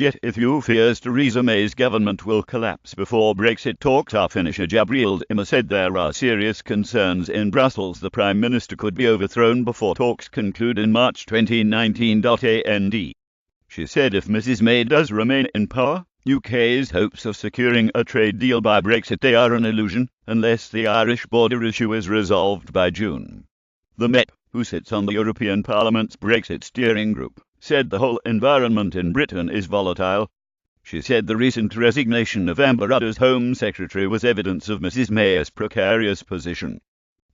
Jet EU fears Theresa May's government will collapse before Brexit talks are finished. Gabriel Dimmer said there are serious concerns in Brussels the Prime Minister could be overthrown before talks conclude in March 2019. And she said if Mrs May does remain in power, UK's hopes of securing a trade deal by Brexit they are an illusion, unless the Irish border issue is resolved by June. The MEP, who sits on the European Parliament's Brexit steering group, said the whole environment in Britain is volatile. She said the recent resignation of Amber Rudd as Home Secretary was evidence of Mrs May's precarious position.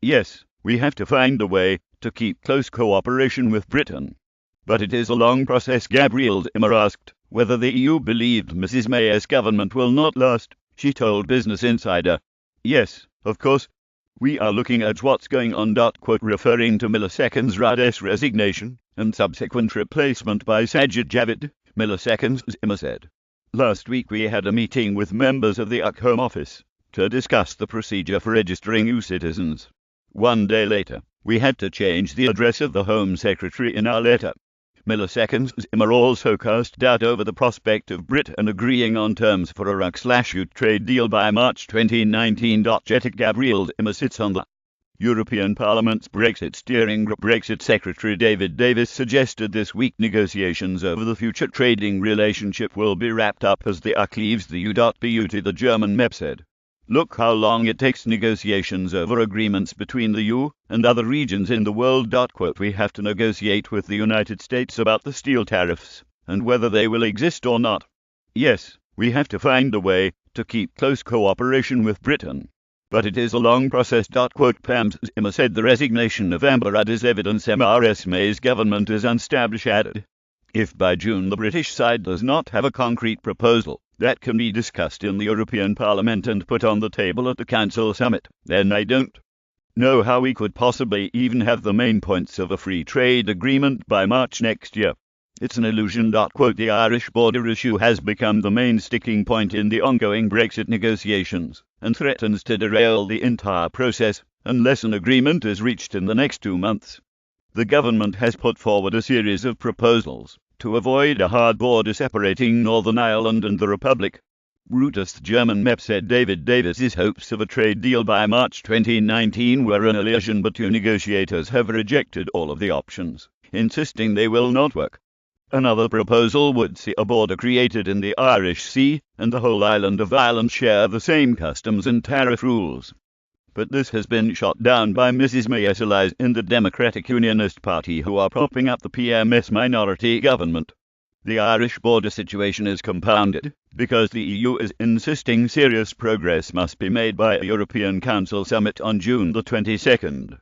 Yes, we have to find a way to keep close cooperation with Britain. But it is a long process. Gabriel Dimmer asked whether the EU believed Mrs May's government will not last. She told Business Insider, "Yes, of course. We are looking at what's going on." Referring to Milliseconds Rudd's resignation and subsequent replacement by Sajid Javid, Milliseconds Dimmer said, "Last week we had a meeting with members of the UK Home Office to discuss the procedure for registering EU citizens. 1 day later, we had to change the address of the Home Secretary in our letter." Milliseconds Dimmer also cast doubt over the prospect of Britain agreeing on terms for a UK/EU trade deal by March 2019. Gabriel Dimmer sits on the European Parliament's Brexit steering group. Brexit Secretary David Davis suggested this week negotiations over the future trading relationship will be wrapped up as the UK leaves the EU. The German MEP said, "Look how long it takes negotiations over agreements between the EU and other regions in the world." We have to negotiate with the United States about the steel tariffs and whether they will exist or not. Yes, we have to find a way to keep close cooperation with Britain. But it is a long process. Pams Dimmer said the resignation of Amber Rudd is evidence Mrs May's government is unstable. She added, "If by June the British side does not have a concrete proposal that can be discussed in the European Parliament and put on the table at the Council summit, then I don't know how we could possibly even have the main points of a free trade agreement by March next year. It's an illusion." The Irish border issue has become the main sticking point in the ongoing Brexit negotiations and threatens to derail the entire process unless an agreement is reached in the next 2 months. The government has put forward a series of proposals to avoid a hard border separating Northern Ireland and the Republic. Reuters German MEP said David Davis's hopes of a trade deal by March 2019 were an illusion, but two negotiators have rejected all of the options, insisting they will not work. Another proposal would see a border created in the Irish Sea and the whole island of Ireland share the same customs and tariff rules. But this has been shot down by Mrs May's allies in the Democratic Unionist Party, who are propping up the PMS minority government. The Irish border situation is compounded because the EU is insisting serious progress must be made by a European Council summit on June the 22nd.